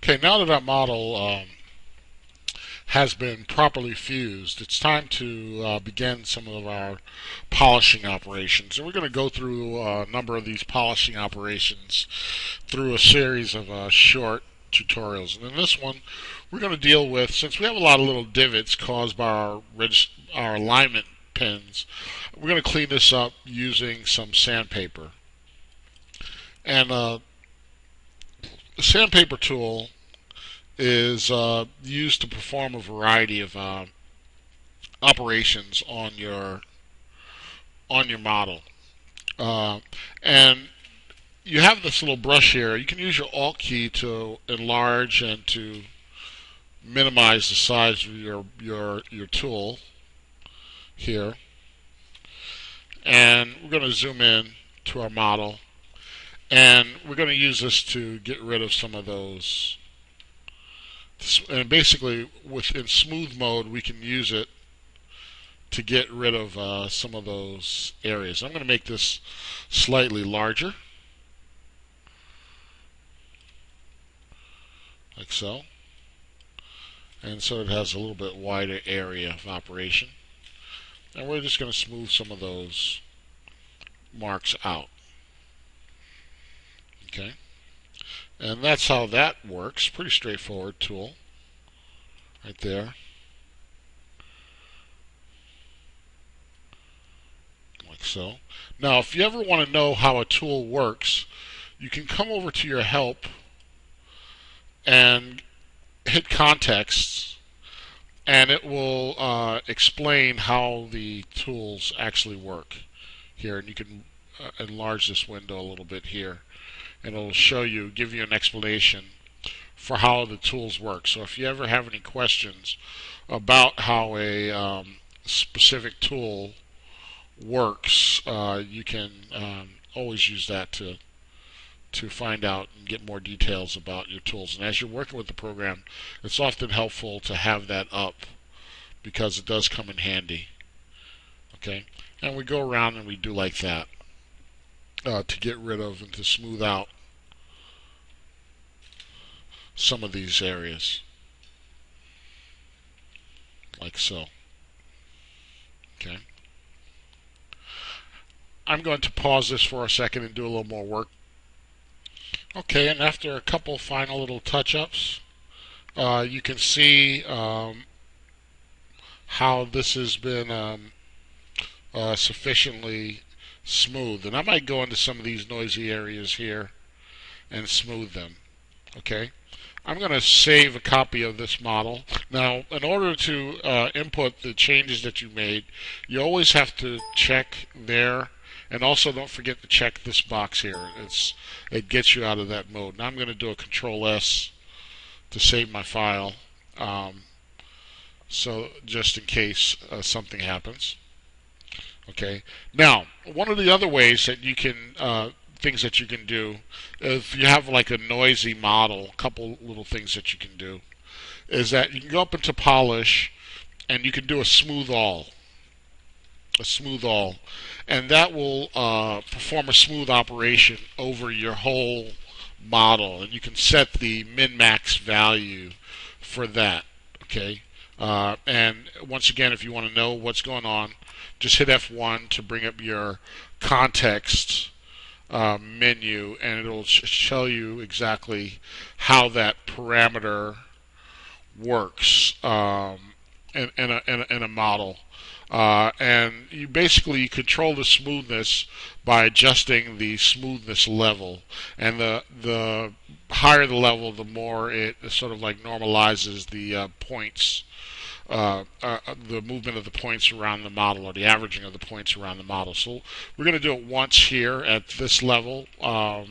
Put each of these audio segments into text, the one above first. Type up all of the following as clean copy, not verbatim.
Okay, now that our model has been properly fused, it's time to begin some of our polishing operations. And we're going to go through a number of these polishing operations through a series of short tutorials. And in this one, we're going to deal with, since we have a lot of little divots caused by our alignment pins, we're going to clean this up using some sandpaper. And the sandpaper tool is used to perform a variety of operations on your model. And you have this little brush here. You can use your Alt key to enlarge and to minimize the size of your tool here. And we're going to zoom in to our model, and we're going to use this to get rid of some of those. And basically, in smooth mode, we can use it to get rid of some of those areas. I'm going to make this slightly larger, like so, and so it has a little bit wider area of operation. And we're just going to smooth some of those marks out. Okay. And that's how that works. Pretty straightforward tool. Right there. Like so. Now, if you ever want to know how a tool works, you can come over to your help and hit contexts, and it will explain how the tools actually work here. And you can enlarge this window a little bit here, and it'll show you, give you an explanation for how the tools work. So if you ever have any questions about how a specific tool works, you can always use that to find out and get more details about your tools. And as you're working with the program, it's often helpful to have that up because it does come in handy. Okay, and we go around and we do like that to get rid of and to smooth out some of these areas, like so. Okay. I'm going to pause this for a second and do a little more work. Okay, and after a couple final little touch-ups, you can see how this has been sufficiently smooth. And I might go into some of these noisy areas here and smooth them. Okay. I'm going to save a copy of this model. Now, in order to input the changes that you made, you always have to check there, and also don't forget to check this box here. It gets you out of that mode. Now I'm going to do a Control-S to save my file, so just in case something happens. Okay. Now, one of the other ways that you can things that you can do, if you have like a noisy model, a couple little things that you can do is that you can go up into polish and you can do a smooth all, and that will perform a smooth operation over your whole model, and you can set the min-max value for that. Okay. And once again, if you want to know what's going on, just hit F1 to bring up your context menu, and it'll show you exactly how that parameter works in a model. And you basically control the smoothness by adjusting the smoothness level, and the higher the level, the more it sort of like normalizes the points, the movement of the points around the model, or the averaging of the points around the model. So we're going to do it once here at this level. We're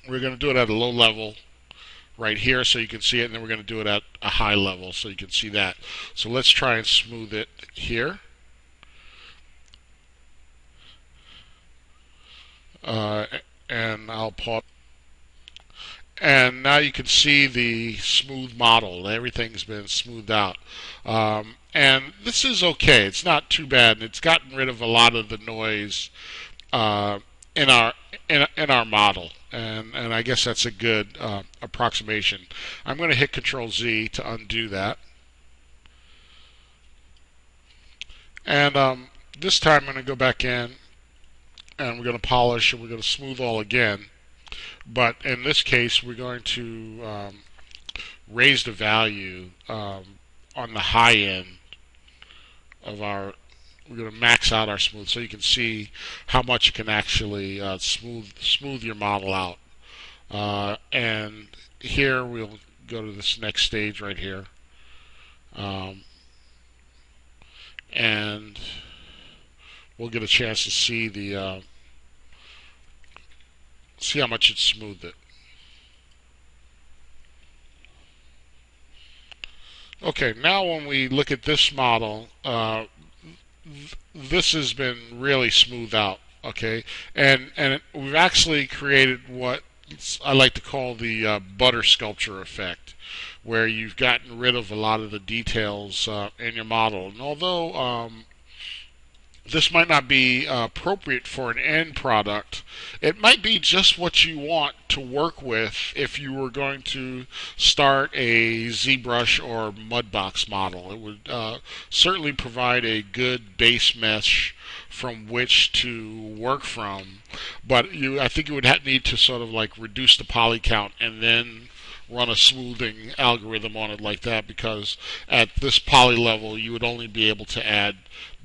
going to do it at a low level right here so you can see it, and then we're going to do it at a high level so you can see that. So let's try and smooth it here. And I'll pause. And now you can see the smooth model. Everything's been smoothed out. And this is okay. It's not too bad. And it's gotten rid of a lot of the noise in our in our model, and I guess that's a good approximation. I'm going to hit Control Z to undo that, and this time I'm going to go back in and we're going to polish and we're going to smooth all again. But in this case, we're going to raise the value on the high end of our. We're going to max out our smooth, so you can see how much you can actually smooth your model out. And here we'll go to this next stage right here, and we'll get a chance to see the see how much it smoothed it. Okay, now when we look at this model, this has been really smoothed out. Okay, and we've actually created what I like to call the butter sculpture effect, where you've gotten rid of a lot of the details in your model. And although this might not be appropriate for an end product, it might be just what you want to work with if you were going to start a ZBrush or Mudbox model. It would certainly provide a good base mesh from which to work from, but I think you would need to sort of like reduce the poly count and then run a smoothing algorithm on it like that, because at this poly level you would only be able to add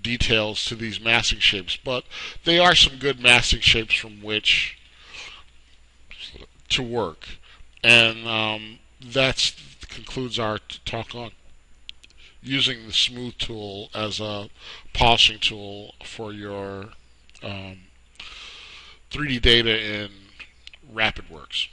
details to these masking shapes, but they are some good masking shapes from which to work. And that concludes our talk on using the smooth tool as a polishing tool for your 3D data in Rapidworks.